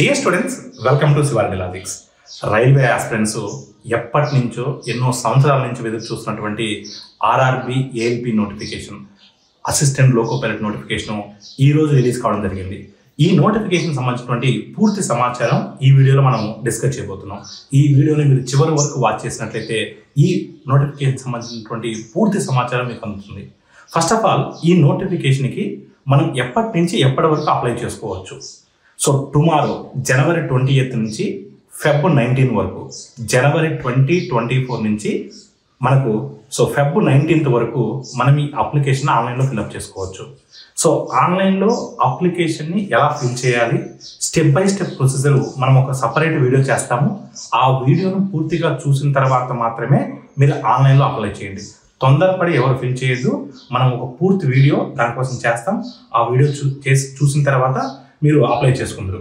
Dear students, welcome to Siva Reddy logics. Railway aspirants ఎప్పటి నుంచో ఎన్నో సంవత్సరాల నుంచి ఎదురు చూస్తున్నటువంటి RRB ALP notification, assistant loco pilot notification ఈరోజు రిలీజ్ కావడం జరిగింది. ఈ నోటిఫికేషన్ సంబంధించినటువంటి పూర్తి సమాచారం ఈ వీడియోలో మనం డిస్కస్ చేయబోతున్నాం. ఈ వీడియోని మీరు చివరి వరకు వాచ్ చేసినట్లయితే ఈ నోటిఫికేషన్ సంబంధించినటువంటి పూర్తి సమాచారం మీకు అందుతుంది. ఫస్ట్ ఆఫ్ ఆల్, ఈ నోటిఫికేషన్కి మనం ఎప్పటి నుంచి ఎప్పటి వరకు అప్లై చేసుకోవచ్చు. సో టుమారో జనవరి 20th నుంచి ఫెబ్ 19 వరకు, జనవరి 2024 నుంచి మనకు ఫెబ్ 19th వరకు మనం ఈ అప్లికేషన్ ఆన్లైన్లో ఫిల్అప్ చేసుకోవచ్చు. సో ఆన్లైన్లో అప్లికేషన్ని ఎలా ఫిల్ చేయాలి, స్టెప్ బై స్టెప్ ప్రొసీజర్ మనం ఒక సపరేట్ వీడియో చేస్తాము. ఆ వీడియోను పూర్తిగా చూసిన తర్వాత మాత్రమే మీరు ఆన్లైన్లో అప్లై చేయండి. తొందరపడి ఎవరు ఫిల్ చేయొద్దు. మనం ఒక పూర్తి వీడియో దానికోసం చేస్తాం. ఆ వీడియో చూసిన తర్వాత మీరు అప్లై చేసుకుంటారు.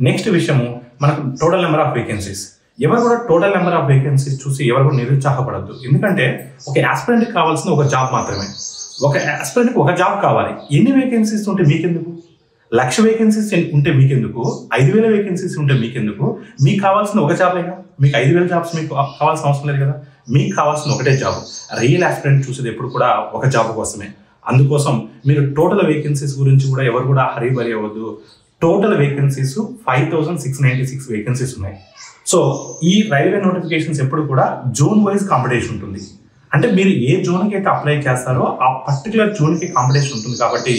నెక్స్ట్ విషయము, మనకు టోటల్ నెంబర్ ఆఫ్ వేకెన్సీస్. ఎవరు కూడా టోటల్ నెంబర్ ఆఫ్ వేకెన్సీస్ చూసి ఎవరు కూడా నిరుత్సాహపడద్దు. ఎందుకంటే ఒక ఆస్పిరెంట్కి కావాల్సిన ఒక జాబ్ మాత్రమే. ఒక ఆస్పిరెంట్కి ఒక జాబ్ కావాలి. ఎన్ని వేకెన్సీస్ ఉంటే మీకెందుకు? 1,00,000 వేకెన్సీస్ ఉంటే మీకెందుకు? 5,000 వేకెన్సీస్ ఉంటే మీకెందుకు? మీకు కావాల్సిన ఒక జాబేగా. మీకు 5,000 జాబ్స్ మీకు కావాల్సిన అవసరం లేదు కదా. మీకు కావాల్సిన ఒకటే జాబ్. రియల్ ఆస్పిరెంట్ చూసేది ఎప్పుడు కూడా ఒక జాబ్ కోసమే. అందుకోసం మీరు టోటల్ వేకెన్సీస్ గురించి కూడా ఎవరు కూడా హరీబరీ అవ్వద్దు. టోటల్ వేకెన్సీస్ 5,696 వేకెన్సీస్ ఉన్నాయి. సో ఈ రైల్వే నోటిఫికేషన్స్ ఎప్పుడు కూడా జోన్ వైజ్ కాంపిటీషన్ ఉంటుంది. అంటే మీరు ఏ జోన్కి అయితే అప్లై చేస్తారో ఆ పర్టికులర్ జోన్కి కాంపిటీషన్ ఉంటుంది. కాబట్టి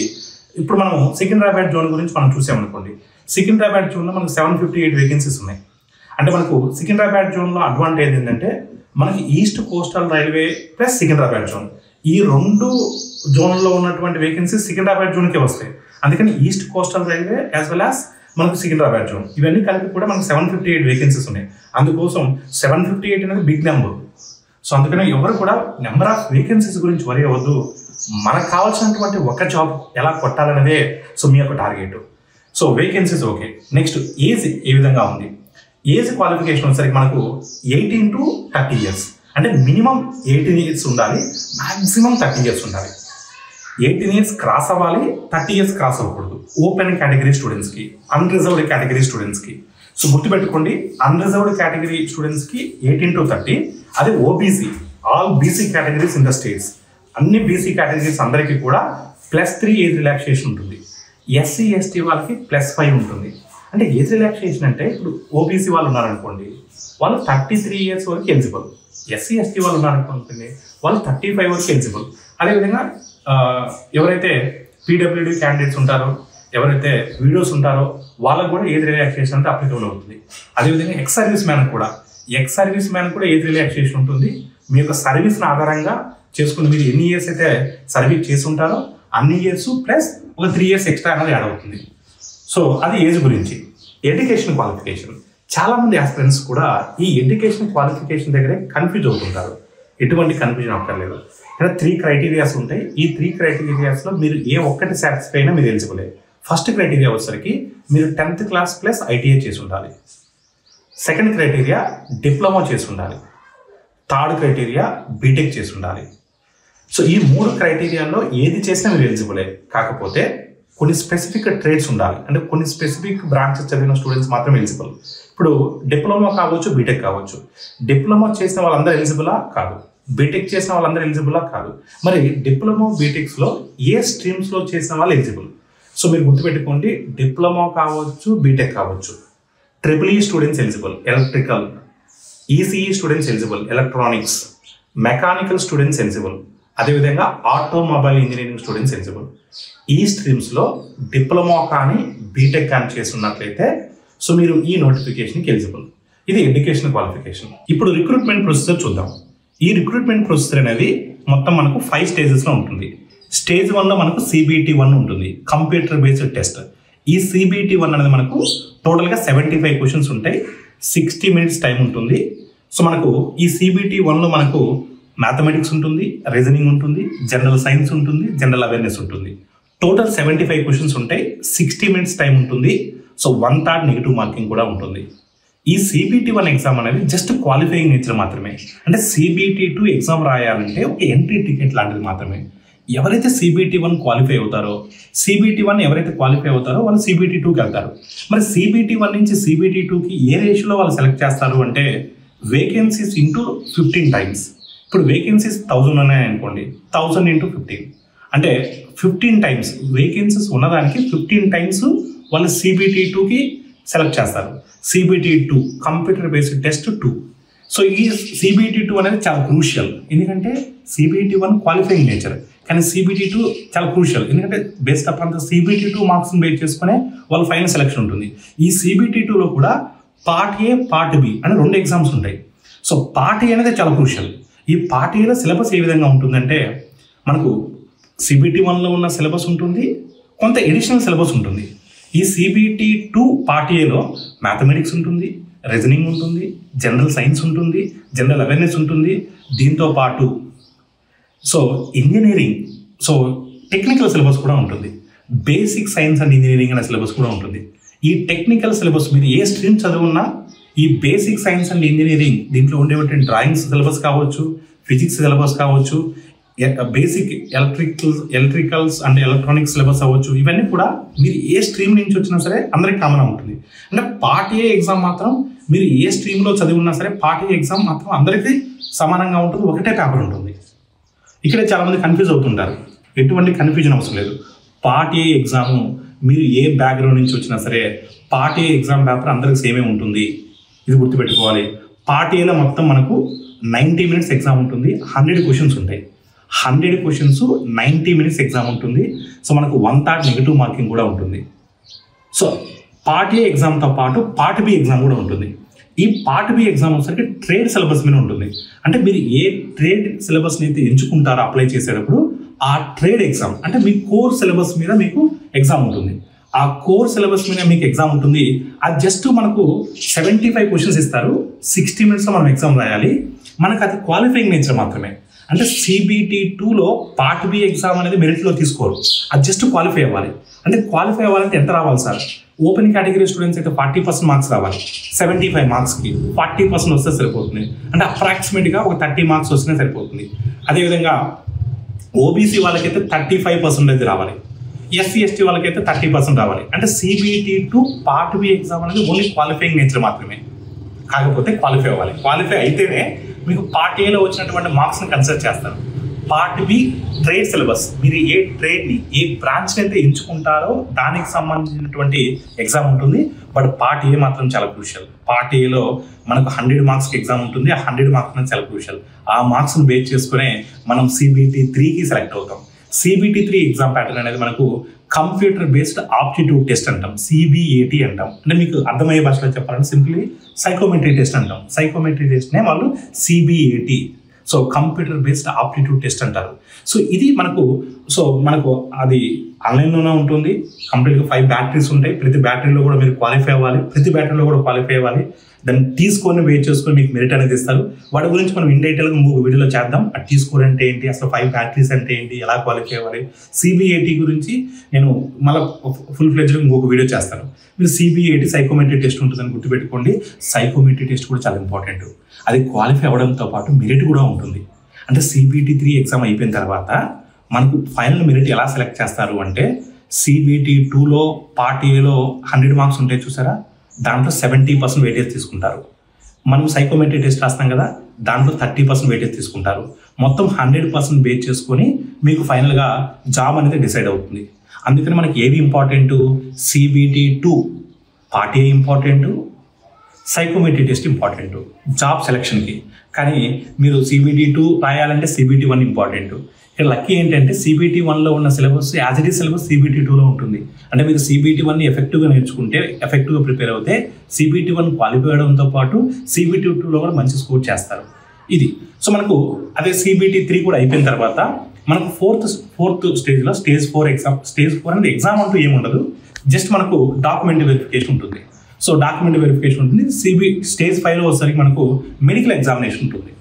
ఇప్పుడు మనం సికింద్రాబాద్ జోన్ గురించి మనం చూసామనుకోండి. సికింద్రాబాద్ జోన్లో మనకు 758 వేకెన్సీస్ ఉన్నాయి. అంటే మనకు సికింద్రాబాద్ జోన్లో అడ్వాంటేజ్ ఏంటంటే మనకి east coastal railway plus Secunderabad zone, ఈ రెండు జోన్లో ఉన్నటువంటి వేకెన్సీస్ సికింద్రాబాద్ జోన్కే వస్తాయి. అందుకని east coastal railway as well as మనకు సికింద్రాబాద్ జోన్ ఇవన్నీ కలిపి కూడా మనకు 758 వేకెన్సీస్ ఉన్నాయి. అందుకోసం 758 అనేది బిగ్ నెంబర్. సో అందుకని ఎవరు కూడా నెంబర్ ఆఫ్ వేకెన్సీస్ గురించి వరి అవ్వద్దు. మనకు కావాల్సినటువంటి ఒక జాబ్ ఎలా కొట్టాలనేదే మీ యొక్క target. So vacancies okay. Next age ఏ విధంగా ఉంది? ఏజ్ క్వాలిఫికేషన్ వచ్చేసరికి మనకు 18 to 30 years. అంటే మినిమం 18 years ఉండాలి, మ్యాక్సిమం 30 years ఉండాలి. 18 years క్రాస్ అవ్వాలి, 30 years క్రాస్ అవ్వకూడదు. ఓపెన్ కేటగిరీ స్టూడెంట్స్కి, అన్రిజర్వ్డ్ కేటగిరీ స్టూడెంట్స్కి. సో గుర్తుపెట్టుకోండి, అన్రిజర్వ్డ్ కేటగిరీ స్టూడెంట్స్కి 18 to 30. అదే OBC, all BC categories in the states, అన్ని బీసీ కేటగిరీస్ అందరికీ కూడా +3 ఏజ్ రిలాక్సేషన్ ఉంటుంది. ఎస్సీ ఎస్టీ వాళ్ళకి +5 ఉంటుంది. అంటే ఏజ్ రిలాక్సేషన్ అంటే ఇప్పుడు ఓబీసీ వాళ్ళు ఉన్నారనుకోండి, వాళ్ళు 33 years వరకు ఎలిజిబుల్. ఎస్సీ ఎస్టీ వాళ్ళు ఉన్నారనుకోండి, వాళ్ళు 35 వరకు ఎలిజిబుల్. అదేవిధంగా ఎవరైతే పీడబ్ల్యూడీ క్యాండిడేట్స్ ఉంటారో, ఎవరైతే వీడియోస్ ఉంటారో వాళ్ళకు కూడా ఏజ్ రిలాక్సేషన్ అంటే అప్లికబుల్ అవుతుంది. అదేవిధంగా ఎక్స్ సర్వీస్ మ్యాన్ కూడా ఏజ్ రిలాక్సేషన్ ఉంటుంది. మీ యొక్క సర్వీస్ని ఆధారంగా చేసుకుని మీరు ఎన్ని ఇయర్స్ అయితే సర్వీస్ చేసి ఉంటారో అన్ని ఇయర్స్ ప్లస్ ఒక 3 years ఎక్స్ట్రా అనేది యాడ్ అవుతుంది. సో అది ఏజ్ గురించి. ఎడ్యుకేషన్ క్వాలిఫికేషన్, చాలామంది ఆస్పిరెంట్స్ కూడా ఈ ఎడ్యుకేషన్ క్వాలిఫికేషన్ దగ్గరే కన్ఫ్యూజ్ అవుతుంటారు. ఎటువంటి కన్ఫ్యూజన్ అక్కర్లేదు. ఇక్కడ 3 criteria ఉంటాయి. ఈ 3 criteria మీరు ఏ ఒక్కటి సాటిస్ఫై అయినా మీరు ఎలిజిబులే. ఫస్ట్ క్రైటీరియా వచ్చేసరికి మీరు 10th class ప్లస్ ఐటీఐ చేసి ఉండాలి. సెకండ్ క్రైటీరియా డిప్లొమా చేసి ఉండాలి. థర్డ్ క్రైటీరియా బీటెక్ చేసి ఉండాలి. సో ఈ 3 క్రైటీరియాలో ఏది చేసినా మీరు ఎలిజిబులే. కాకపోతే కొన్ని స్పెసిఫిక్ ట్రేడ్స్ ఉండాలి. అంటే కొన్ని స్పెసిఫిక్ బ్రాంచెస్ చదివిన స్టూడెంట్స్ మాత్రం ఎలిజిబుల్. ఇప్పుడు డిప్లొమా కావచ్చు, బీటెక్ కావచ్చు. డిప్లొమా చేసిన వాళ్ళందరూ ఎలిజిబులా? కాదు. బీటెక్ చేసిన వాళ్ళందరూ ఎలిజిబులా? కాదు. మరి డిప్లొమా బీటెక్స్లో ఏ స్ట్రీమ్స్లో చేసిన వాళ్ళు ఎలిజిబుల్? సో మీరు గుర్తుపెట్టుకోండి, డిప్లొమా కావచ్చు, బీటెక్ కావచ్చు. EEE students eligible, electrical. ECE students eligible, electronics. Mechanical students eligible. అదేవిధంగా ఆటోమొబైల్ ఇంజనీరింగ్ స్టూడెంట్స్ ఎలిజిబుల్. ఈ స్ట్రీమ్స్లో డిప్లొమా కానీ బీటెక్ కానీ చేస్తున్నట్లయితే మీరు ఈ నోటిఫికేషన్కి ఎలిజిబుల్. ఇది ఎడ్యుకేషన్ క్వాలిఫికేషన్. ఇప్పుడు రిక్రూట్మెంట్ ప్రొసీజర్ చూద్దాం. ఈ రిక్రూట్మెంట్ ప్రొసీజర్ అనేది మొత్తం మనకు 5 stagesలో ఉంటుంది. స్టేజ్ 1లో మనకు CBT 1 ఉంటుంది, కంప్యూటర్ బేస్డ్ టెస్ట్. ఈ CBT 1 అనేది మనకు టోటల్గా 75 questions ఉంటాయి. 60 minutes టైం ఉంటుంది. సో మనకు ఈ CBT 1లో మనకు మ్యాథమెటిక్స్ ఉంటుంది, రీజనింగ్ ఉంటుంది, జనరల్ సైన్స్ ఉంటుంది, జనరల్ అవేర్నెస్ ఉంటుంది. టోటల్ 75 questions ఉంటాయి. 60 minutes టైం ఉంటుంది. సో 1/3 నెగిటివ్ మార్కింగ్ కూడా ఉంటుంది. ఈ CBT 1 ఎగ్జామ్ అనేది జస్ట్ క్వాలిఫైయింగ్ నేచర్ మాత్రమే. అంటే CBT 2 ఎగ్జామ్ రాయాలంటే ఒక ఎంట్రీ టికెట్ లాంటిది మాత్రమే. ఎవరైతే CBT1 క్వాలిఫై అవుతారో, CBT1 ఎవరైతే క్వాలిఫై అవుతారో వాళ్ళు CBT2కి వెళ్తారు. మరి CBT1 నుంచి CBT2కి ఏ రేషియోలో వాళ్ళు సెలెక్ట్ చేస్తారు అంటే వేకెన్సీస్ ఇంటూ 15 టైమ్స్. ఇప్పుడు వేకెన్సీస్ 1000 ఉన్నాయనుకోండి, 1000 ఇంటూ 15 అంటే 15 టైమ్స్ వేకెన్సీస్ ఉన్నదానికి 15 టైమ్స్ వాళ్ళు CBT2కి సెలెక్ట్ చేస్తారు. CBT2 computer based test 2. So ఈ CBT2 అనేది చాలా క్రూషియల్, ఎందుకంటే CBT1 క్వాలిఫైయింగ్ నేచర్, కానీ CBT2 చాలా క్రూషియల్ ఎందుకంటే బేస్డ్ అపాన్ ద CBT2 మార్క్స్ని బేస్ చేసుకునే వాళ్ళ ఫైనల్ సెలెక్షన్ ఉంటుంది. ఈ CBT2లో కూడా పార్ట్ ఏ పార్ట్ బి అని 2 ఎగ్జామ్స్ ఉంటాయి. సో పార్ట్ ఏ అనేది చాలా క్రూషియల్. ఈ పార్ట్ ఏలో సిలబస్ ఏ విధంగా ఉంటుందంటే మనకు CBT1లో ఉన్న సిలబస్ ఉంటుంది, కొంత ఎడిషనల్ సిలబస్ ఉంటుంది. ఈ CBT2 పార్ట్ ఏలో మ్యాథమెటిక్స్ ఉంటుంది, రీజనింగ్ ఉంటుంది, జనరల్ సైన్స్ ఉంటుంది, జనరల్ అవేర్నెస్ ఉంటుంది, దీంతో పాటు so engineering, so technical syllabus కూడా ఉంటుంది, బేసిక్ సైన్స్ అండ్ ఇంజనీరింగ్ అనే సిలబస్ కూడా ఉంటుంది. ఈ టెక్నికల్ సిలబస్ మీరు ఏ స్ట్రీమ్ చదువున్నా ఈ బేసిక్ సైన్స్ అండ్ ఇంజనీరింగ్ దీంట్లో ఉండేటువంటి డ్రాయింగ్స్ సిలబస్ కావచ్చు, ఫిజిక్స్ సిలబస్ కావచ్చు, basic electricals and electronics syllabus అవ్వచ్చు, ఇవన్నీ కూడా మీరు ఏ స్ట్రీమ్ నుంచి వచ్చినా సరే అందరికి కామన్ ఉంటుంది. అంటే పార్ట్ ఏ ఎగ్జామ్ మాత్రం మీరు ఏ స్ట్రీమ్లో చదివి ఉన్నా సరే పార్ట్ ఏ ఎగ్జామ్ మాత్రం అందరికీ సమానంగా ఉంటుంది, ఒకటే పేపర్ ఉంటుంది. ఇక్కడే చాలామంది కన్ఫ్యూజ్ అవుతుంటారు, ఎటువంటి కన్ఫ్యూజన్ అవసరం లేదు. పార్ట్ ఏ ఎగ్జాము మీరు ఏ బ్యాక్గ్రౌండ్ నుంచి వచ్చినా సరే పార్ట్ ఏ ఎగ్జామ్ పేపర్ అందరికి సేమే ఉంటుంది, ఇది గుర్తుపెట్టుకోవాలి. పార్ట్ ఏలో మొత్తం మనకు 90 మినిట్స్ ఎగ్జామ్ ఉంటుంది, 100 క్వశ్చన్స్ ఉంటాయి. 100 క్వశ్చన్స్ 90 మినిట్స్ ఎగ్జామ్ ఉంటుంది. సో మనకు 1/3 నెగిటివ్ మార్కింగ్ కూడా ఉంటుంది. సో పార్ట్ ఏ ఎగ్జామ్తో పాటు పార్ట్ బి ఎగ్జామ్ కూడా ఉంటుంది. ఈ పార్ట్ బి ఎగ్జామ్ వచ్చేసరికి ట్రేడ్ సిలబస్ మీద ఉంటుంది. అంటే మీరు ఏ ట్రేడ్ సిలబస్ని అయితే ఎంచుకుంటారో అప్లై చేసేటప్పుడు ఆ ట్రేడ్ ఎగ్జామ్ అంటే మీ కోర్ సిలబస్ మీద మీకు ఎగ్జామ్ ఉంటుంది. ఆ కోర్ సిలబస్ మీద మీకు ఎగ్జామ్ ఉంటుంది. అది జస్ట్ మనకు 75 క్వశ్చన్స్ ఇస్తారు, 60 మినిట్స్లో మనం ఎగ్జామ్ రాయాలి. మనకు అది క్వాలిఫైయింగ్ నేచర్ మాత్రమే. అంటే CBT2లో పార్ట్ బి ఎగ్జామ్ అనేది మెరిట్లో తీసుకోరు, అది జస్ట్ క్వాలిఫై అవ్వాలి. అంటే క్వాలిఫై అవ్వాలంటే ఎంత రావాలి సార్? ఓపెన్ కేటగిరీ స్టూడెంట్స్ అయితే 40% మార్క్స్ రావాలి. 75 మార్క్స్కి 40% వస్తే సరిపోతుంది. అంటే అప్రాక్సిమేట్గా ఒక 30 మార్క్స్ వస్తేనే సరిపోతుంది. అదేవిధంగా OBC వాళ్ళకైతే 35% రావాలి, SC ST వాళ్ళకైతే 30% రావాలి. అంటే CBT2 పార్ట్ బి ఎగ్జామ్ అనేది ఓన్లీ క్వాలిఫైయింగ్ నేచర్ మాత్రమే, కాకపోతే క్వాలిఫై అవ్వాలి. క్వాలిఫై అయితేనే మీకు పార్ట్ ఏలో వచ్చినటువంటి మార్క్స్ని కన్సిడర్ చేస్తారు. పార్ట్ బి ట్రేడ్ సిలబస్, మీరు ఏ ట్రేడ్ని ఏ బ్రాంచ్ని అయితే ఎంచుకుంటారో దానికి సంబంధించినటువంటి ఎగ్జామ్ ఉంటుంది. బట్ పార్ట్ ఏ మాత్రం చాలా క్రూషియల్. పార్ట్ ఏలో మనకు 100 మార్క్స్కి ఎగ్జామ్ ఉంటుంది. ఆ 100 మార్క్స్ అనేది చాలా క్రూషియల్. ఆ మార్క్స్ని బేస్ చేసుకునే మనం CBT3కి సెలెక్ట్ అవుతాం. CBT3 ఎగ్జామ్ ప్యాటర్న్ అనేది మనకు కంప్యూటర్ బేస్డ్ ఆప్టిట్యూడ్ టెస్ట్ అంటాం, CBAT అంటాం. అంటే మీకు అర్థమయ్యే భాషలో చెప్పాలంటే సింప్లీ సైకోమెట్రీ టెస్ట్ అంటాం. సైకోమెట్రీ టెస్ట్నే వాళ్ళు CBAT, so computer based aptitude test అంటారు. సో ఇది మనకు అది ఆన్లైన్లోనే ఉంటుంది. కంప్లీట్గా 5 బ్యాటరీస్ ఉంటాయి. ప్రతి బ్యాటరీలో కూడా మీరు క్వాలిఫై అవ్వాలి. దాన్ని తీసుకొని వెయిట్ చేసుకొని మీకు మెరిట్ అనేది ఇస్తారు. వాటి గురించి మనం ఇన్ డీటెయిల్గా ఇంకొక వీడియోలో చేద్దాం. ఆ తీసుకోవడం అంటే ఏంటి, అసలు 5 బ్యాటరీస్ అంటే ఏంటి, ఎలా క్వాలిఫై అవ్వాలి, CBAT గురించి నేను మళ్ళీ ఫుల్ ఫ్లెడ్జ్లో ఇంకొక వీడియో చేస్తాను. మీరు CBAT సైకోమెట్రీ టెస్ట్ ఉంటుందని గుర్తుపెట్టుకోండి. సైకోమెట్రీ టెస్ట్ కూడా చాలా ఇంపార్టెంట్. అది క్వాలిఫై అవ్వడంతో పాటు మెరిట్ కూడా ఉంటుంది. అంటే CBT3 ఎగ్జామ్ అయిపోయిన తర్వాత మనకు ఫైనల్ మెరిట్ ఎలా సెలెక్ట్ చేస్తారు అంటే CBT2లో పార్ట్ ఏలో 100 మార్క్స్ ఉంటాయి చూసారా, దాంట్లో 70% వెయిటేజ్ తీసుకుంటారు. మనం సైకోమెట్రీ టెస్ట్ రాస్తాం కదా, దాంట్లో 30% వెయిటేజ్ తీసుకుంటారు. మొత్తం 100% బేస్ చేసుకొని మీకు ఫైనల్గా జాబ్ అనేది డిసైడ్ అవుతుంది. అందుకని మనకి ఏది important, CBT2 part A important, psychometry test important job సెలక్షన్కి. కానీ మీరు CBT2 రాయాలంటే CBT1 ఇంపార్టెంట్. ఇక్కడ లక్కీ ఏంటంటే CBT1లో ఉన్న syllabus as it is syllabus CBT2లో ఉంటుంది. అంటే మీరు CBT1ని ఎఫెక్టివ్గా నేర్చుకుంటే, ఎఫెక్టివ్గా ప్రిపేర్ అవుతే CBT1 క్వాలిఫై అవడంతో పాటు CBT2లో కూడా మంచి స్కోర్ చేస్తారు. ఇది సో మనకు అదే CBT3 కూడా అయిపోయిన తర్వాత మనకు ఫోర్త్ స్టేజ్లో స్టేజ్ 4 ఎగ్జామ్. స్టేజ్ 4 అనేది ఎగ్జామ్ అంటూ ఏముండదు, జస్ట్ మనకు డాక్యుమెంట్ వెరిఫికేషన్ ఉంటుంది. సో డాక్యుమెంట్ వెరిఫికేషన్ ఉంటుంది. స్టేజ్ 5లో వచ్చేసరికి మనకు మెడికల్ ఎగ్జామినేషన్ ఉంటుంది.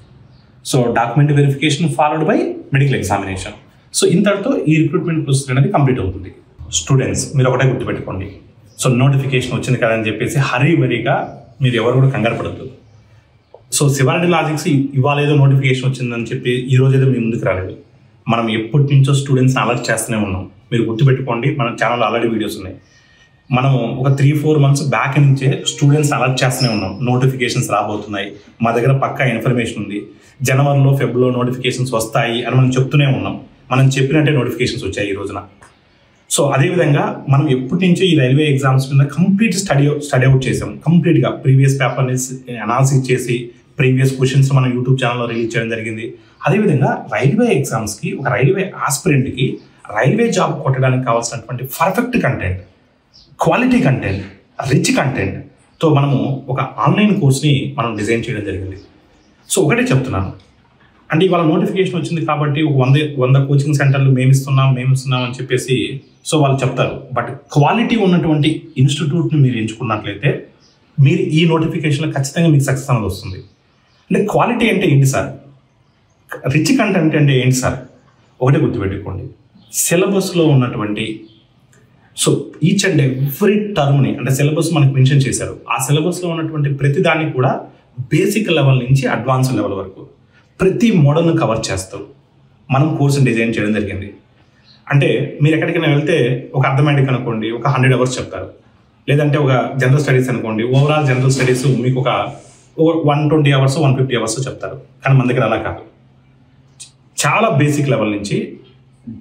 So document verification followed by medical examination. So ఇంతటితో ఈ రిక్రూట్మెంట్ ప్రొసీజర్ అనేది కంప్లీట్ అవుతుంది. స్టూడెంట్స్ మీరు ఒకటే గుర్తుపెట్టుకోండి, సో నోటిఫికేషన్ వచ్చింది కదా అని చెప్పేసి హరీగా మీరు ఎవరు కూడా కంగారు పడద్దు. సో శివారెడ్డి లాజిక్స్ ఇవాళ ఏదో నోటిఫికేషన్ వచ్చిందని చెప్పి ఈ రోజు ఏదో మీ ముందుకు రాలేదు. మనం ఎప్పటి నుంచో స్టూడెంట్స్ని అలర్ట్ చేస్తూనే ఉన్నాం. మీరు గుర్తుపెట్టుకోండి, మన ఛానల్లో ఆల్రెడీ వీడియోస్ ఉన్నాయి. మనం ఒక 3-4 months బ్యాక్ నుంచే స్టూడెంట్స్ అలర్ట్ చేస్తూనే ఉన్నాం. నోటిఫికేషన్స్ రాబోతున్నాయి, మా దగ్గర పక్కా ఇన్ఫర్మేషన్ ఉంది, జనవరిలో ఫెబ్రవరిలో నోటిఫికేషన్స్ వస్తాయి అని మనం చెప్తూనే ఉన్నాం. మనం చెప్పినట్టే నోటిఫికేషన్స్ వచ్చాయి ఈ రోజున. సో అదేవిధంగా మనం ఎప్పటి నుంచో ఈ రైల్వే ఎగ్జామ్స్ మీద కంప్లీట్ స్టడీ అవుట్ చేసాం. కంప్లీట్గా ప్రీవియస్ పేపర్ని అనాలిసిస్ చేసి ప్రీవియస్ క్వశ్చన్స్ మనం యూట్యూబ్ ఛానల్లో రిలీజ్ చేయడం జరిగింది. అదేవిధంగా రైల్వే ఎగ్జామ్స్కి, ఒక రైల్వే ఆస్పిరెంట్కి రైల్వే జాబ్ కొట్టడానికి కావాల్సినటువంటి perfect content, quality content, rich కంటెంట్తో మనము ఒక ఆన్లైన్ కోర్స్ని మనం డిజైన్ చేయడం జరిగింది. సో ఒకటే చెప్తున్నాను, అంటే ఇవాళ నోటిఫికేషన్ వచ్చింది కాబట్టి ఒక 100 కోచింగ్ సెంటర్లు మేము ఇస్తున్నాం అని చెప్పేసి సో వాళ్ళు చెప్తారు. బట్ క్వాలిటీ ఉన్నటువంటి ఇన్స్టిట్యూట్ని మీరు ఎంచుకున్నట్లయితే మీరు ఈ నోటిఫికేషన్లో ఖచ్చితంగా మీకు సక్సెస్ అనేది వస్తుంది. అంటే క్వాలిటీ అంటే ఏంటి సార్, రిచ్ కంటెంట్ అంటే ఏంటి సార్, ఒకటే గుర్తుపెట్టుకోండి. సిలబస్లో ఉన్నటువంటి సో ఈచ్ అండ్ ఎవ్రీ టర్మ్ని, అంటే సిలబస్ మనకు మెన్షన్ చేశారు, ఆ సిలబస్లో ఉన్నటువంటి ప్రతి దాన్ని కూడా బేసిక్ లెవెల్ నుంచి అడ్వాన్స్ లెవెల్ వరకు ప్రతి మోడల్ను కవర్ చేస్తూ మనం కోర్సుని డిజైన్ చేయడం జరిగింది. అంటే మీరు ఎక్కడికైనా వెళ్తే ఒక అర్థమెటిక్ అనుకోండి ఒక 100 hours చెప్తారు, లేదంటే ఒక జనరల్ స్టడీస్ అనుకోండి ఓవరాల్ జనరల్ స్టడీస్ మీకు ఒక 120 hours 150 hours చెప్తారు. కానీ మన దగ్గర అలా కాదు, చాలా బేసిక్ లెవెల్ నుంచి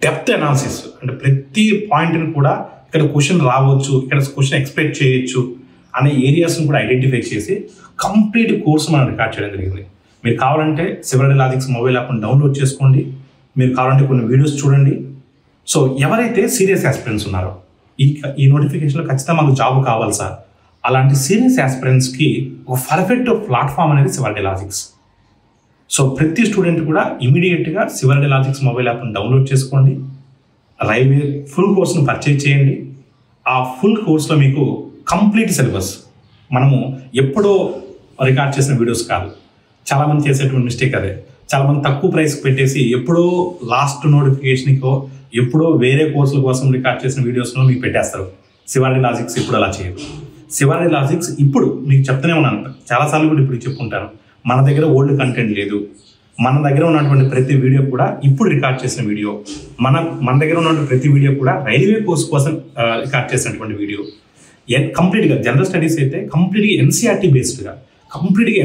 డెప్త్ అనాలిసిస్, అంటే ప్రతి పాయింట్ని కూడా ఇక్కడ క్వశ్చన్ రావచ్చు, ఇక్కడ క్వశ్చన్ ఎక్స్పెక్ట్ చేయొచ్చు అనే ఏరియాస్ని కూడా ఐడెంటిఫై చేసి కంప్లీట్ కోర్సు మనం రికార్డ్ చేయడం జరిగింది. మీరు కావాలంటే సివరడి లాజిక్స్ మొబైల్ యాప్ని డౌన్లోడ్ చేసుకోండి, మీరు కావాలంటే కొన్ని వీడియోస్ చూడండి. సో ఎవరైతే సీరియస్ ఆస్పిరెంట్స్ ఉన్నారో ఈ నోటిఫికేషన్లో ఖచ్చితంగా మాకు జాబ్ కావాలి సార్, అలాంటి సీరియస్ ఆస్పిరెంట్స్కి ఒక పర్ఫెక్ట్ ప్లాట్ఫామ్ అనేది సివరడి లాజిక్స్. సో ప్రతి స్టూడెంట్ కూడా ఇమీడియట్గా సివరడి లాజిక్స్ మొబైల్ యాప్ని డౌన్లోడ్ చేసుకోండి, రైల్వే ఫుల్ కోర్స్ను పర్చేజ్ చేయండి. ఆ ఫుల్ కోర్స్లో మీకు కంప్లీట్ సిలబస్, మనము ఎప్పుడో రికార్డ్ చేసిన వీడియోస్ కాదు. చాలామంది చేసేటువంటి మిస్టేక్ అదే, చాలామంది తక్కువ ప్రైస్ పెట్టేసి ఎప్పుడో లాస్ట్ నోటిఫికేషన్కో ఎప్పుడో వేరే కోర్సుల కోసం రికార్డ్ చేసిన వీడియోస్లో మీకు పెట్టేస్తారు. సివరడి లాజిక్స్ ఇప్పుడు అలా చేయదు. సివరడి లాజిక్స్ ఇప్పుడు మీకు చెప్తూనే ఉన్నాను, చాలాసార్లు కూడా ఇప్పుడు చెప్పుకుంటాను, మన దగ్గర ఓల్డ్ కంటెంట్ లేదు. మన దగ్గర ఉన్నటువంటి ప్రతి వీడియో కూడా ఇప్పుడు రికార్డ్ చేసిన వీడియో, మన దగ్గర ఉన్నటువంటి ప్రతి వీడియో కూడా రైల్వే కోర్స్ కోసం రికార్డ్ చేసినటువంటి వీడియో. కంప్లీట్గా జనరల్ స్టడీస్ అయితే కంప్లీట్గా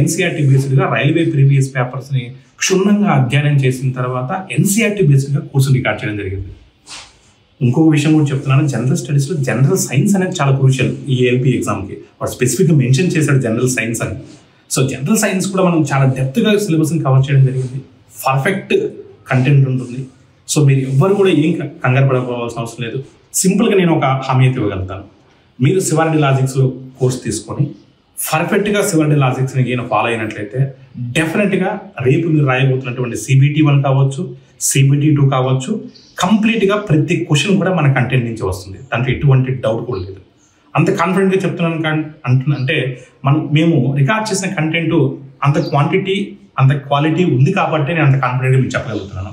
ఎన్సీఆర్టీ బేస్డ్గా రైల్వే ప్రీవియస్ పేపర్స్ని క్షుణ్ణంగా అధ్యయనం చేసిన తర్వాత ఎన్సీఆర్టీ బేస్డ్గా కోర్సును రికార్డ్ చేయడం జరిగింది. ఇంకొక విషయం కూడా చెప్తున్నాను, జనరల్ స్టడీస్లో జనరల్ సైన్స్ అనేది చాలా క్రూషియల్. ఈ ఏఎల్పీ ఎగ్జామ్కి వాడు స్పెసిఫిక్గా మెన్షన్ చేశాడు జనరల్ సైన్స్ అని. సో జనరల్ సైన్స్ కూడా మనం చాలా డెప్త్గా సిలబస్ని కవర్ చేయడం జరిగింది, పర్ఫెక్ట్ కంటెంట్ ఉంటుంది. సో మీరు ఎవ్వరు కూడా ఏం కంగారు పడకపోవాల్సిన అవసరం లేదు. సింపుల్గా నేను ఒక హామీ అయితే ఇవ్వగలుగుతాను, మీరు సివరడి లాజిక్స్లో కోర్స్ తీసుకొని పర్ఫెక్ట్గా సివరడి లాజిక్స్ని ఏమైనా ఫాలో అయినట్లయితే డెఫినెట్గా రేపు మీరు రాయబోతున్నటువంటి CBT 1 కావచ్చు, CBT 2 కావచ్చు, కంప్లీట్గా ప్రతి క్వశ్చన్ కూడా మన కంటెంట్ నుంచి వస్తుంది, దాంట్లో ఎటువంటి డౌట్ కూడా లేదు. అంత కాన్ఫిడెంట్గా చెప్తున్నాను అంటే మేము రికార్డ్ చేసిన కంటెంట్ అంత క్వాంటిటీ అంత క్వాలిటీ ఉంది కాబట్టి నేను అంత కాన్ఫిడెంట్గా మీకు చెప్పగలుగుతున్నాను.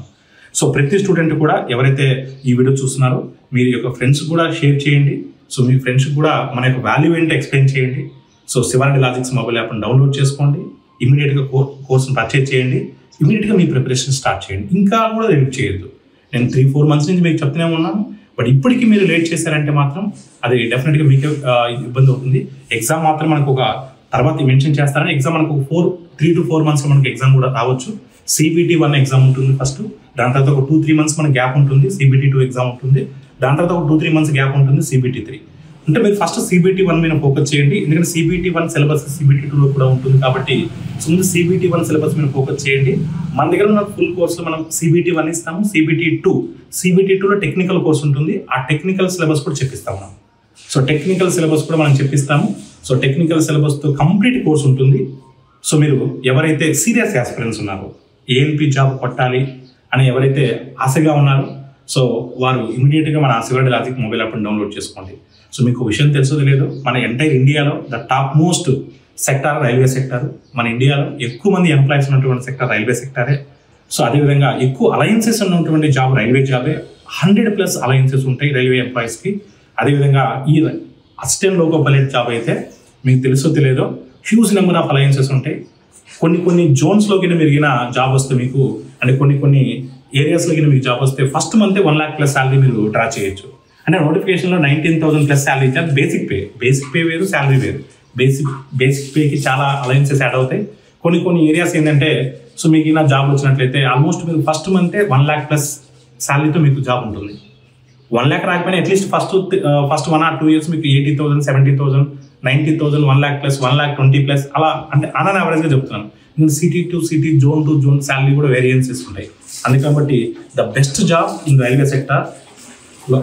సో ప్రతి స్టూడెంట్ కూడా ఎవరైతే ఈ వీడియో చూస్తున్నారో మీరు యొక్క ఫ్రెండ్స్ కూడా షేర్ చేయండి. సో మీ ఫ్రెండ్స్కి కూడా మన యొక్క వాల్యూ ఏంటో ఎక్స్ప్లెయిన్ చేయండి. సో సివరడి లాజిక్స్ మొబైల్ యాప్ని డౌన్లోడ్ చేసుకోండి, ఇమీడియట్గా కోర్సును పర్చేజ్ చేయండి, ఇమీడియట్గా మీ ప్రిపరేషన్ స్టార్ట్ చేయండి. ఇంకా కూడా లేట్ చేయొద్దు. నేను 3-4 months నుంచి మీకు చెప్తూనే ఉన్నాను, బట్ ఇప్పటికీ మీరు లేట్ చేశారంటే మాత్రం అది డెఫినెట్గా మీకు ఇబ్బంది అవుతుంది. ఎగ్జామ్ మాత్రం మనకు ఒక తర్వాత మెన్షన్ చేస్తారని, ఎగ్జామ్ మనకు 3 to 4 months మనకి ఎగ్జామ్ కూడా రావచ్చు. CBT 1 ఎగ్జామ్ ఉంటుంది ఫస్ట్, దాని తర్వాత ఒక 2-3 months మనకి గ్యాప్ ఉంటుంది, CBT 2 ఎగ్జామ్ ఉంటుంది, దాని తర్వాత ఒక 2-3 months గ్యాప్ ఉంటుంది, CBT 3. అంటే మీరు ఫస్ట్ CBT 1 మీద ఫోకస్ చేయండి, ఎందుకంటే CBT 1 సిలబస్ CBT 2లో కూడా ఉంటుంది కాబట్టి ముందు CBT 1 సిలబస్ మీద ఫోకస్ చేయండి. మన దగ్గర ఉన్న ఫుల్ కోర్సులో మనం CBT 1 ఇస్తాము, CBT 2లో టెక్నికల్ కోర్స్ ఉంటుంది, ఆ టెక్నికల్ సిలబస్ కూడా చెప్పిస్తాము మనం. సో టెక్నికల్ సిలబస్ కూడా మనం చెప్పిస్తాము. సో టెక్నికల్ సిలబస్తో కంప్లీట్ కోర్స్ ఉంటుంది. సో మీరు ఎవరైతే సీరియస్ ఆస్పిరెంట్స్ ఉన్నారో, ఏఎల్పీ జాబ్ కొట్టాలి అని ఎవరైతే ఆశగా ఉన్నారో సో వారు ఇమీడియట్గా మన సివరడి లాజిక్ మొబైల్ యాప్ని డౌన్లోడ్ చేసుకోండి. సో మీకు విషయం తెలుసో తెలియదు, మన ఎంటైర్ ఇండియాలో the top most sector railway sector. మన ఇండియాలో ఎక్కువ మంది ఎంప్లాయీస్ ఉన్నటువంటి సెక్టార్ రైల్వే సెక్టారే. సో అదేవిధంగా ఎక్కువ అలయన్సెస్ ఉన్నటువంటి జాబ్ రైల్వే జాబే. 100+ అలయన్సెస్ ఉంటాయి రైల్వే ఎంప్లాయీస్కి. అదేవిధంగా ఈ అసిస్టెంట్ లోకో పైలట్ జాబ్ అయితే మీకు తెలుసో తెలియదో హ్యూజ్ నెంబర్ ఆఫ్ అలయన్సెస్ ఉంటాయి. కొన్ని జోన్స్లోకి మెరిగిన జాబ్ వస్తే మీకు, అంటే కొన్ని ఏరియాస్లో మీకు జాబ్ వస్తే first month 1 lakh plus salary మీరు డ్రా చేయొచ్చు. అంటే నోటిఫికేషన్లో 19,000 ప్లస్ శాలరీ ఇచ్చారు. బేసిక్ పే వేరు, శాలరీ వేరు. బేసిక్ పేకి చాలా అలయన్సెస్ యాడ్ అవుతాయి. కొన్ని ఏరియాస్ ఏంటంటే సో మీకు ఇలా జాబ్ వచ్చినట్లయితే ఆల్మోస్ట్ మీరు ఫస్ట్ మంతే 1 lakh ప్లస్ శాలరీతో మీకు జాబ్ ఉంటుంది. 1 lakh రాకపోయినా అట్లీస్ట్ ఫస్ట్ 1 or 2 years మీకు 80,000, 70,000, 90,000, 1 lakh ప్లస్, 1,20,000 ప్లస్ అలా అంటే అన్ యావరేజ్గా చెప్తున్నాను. ఇంకా city to city, zone to zone salary కూడా వేరియేషన్స్ ఉంటాయి. అందుకని the best job in railway sector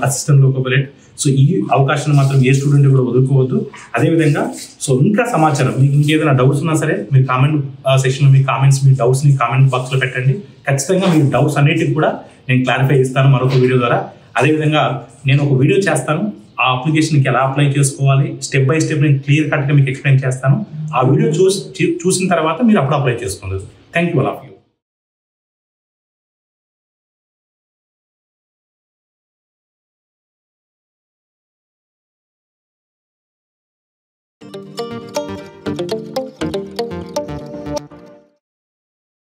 assistant loco pilot. So ఈ అవకాశాన్ని మాత్రం ఏ స్టూడెంట్ కూడా వదులుకోవద్దు. అదేవిధంగా సో ఇంకా సమాచారం మీకు ఇంకేదైనా డౌట్స్ ఉన్నా సరే మీరు కామెంట్ సెక్షన్లో మీ కామెంట్స్, మీ డౌట్స్ని కామెంట్ బాక్స్లో పెట్టండి. ఖచ్చితంగా మీ డౌట్స్ అన్నిటికి కూడా నేను క్లారిఫై ఇస్తాను మరొక వీడియో ద్వారా. అదేవిధంగా నేను ఒక వీడియో చేస్తాను, ఆ అప్లికేషన్కి ఎలా అప్లై చేసుకోవాలి స్టెప్ బై స్టెప్ నేను క్లియర్ కట్గా మీకు ఎక్స్ప్లెయిన్ చేస్తాను. ఆ వీడియో చూసిన తర్వాత మీరు అప్పుడు అప్లై చేసుకోండి. Thank you all of you.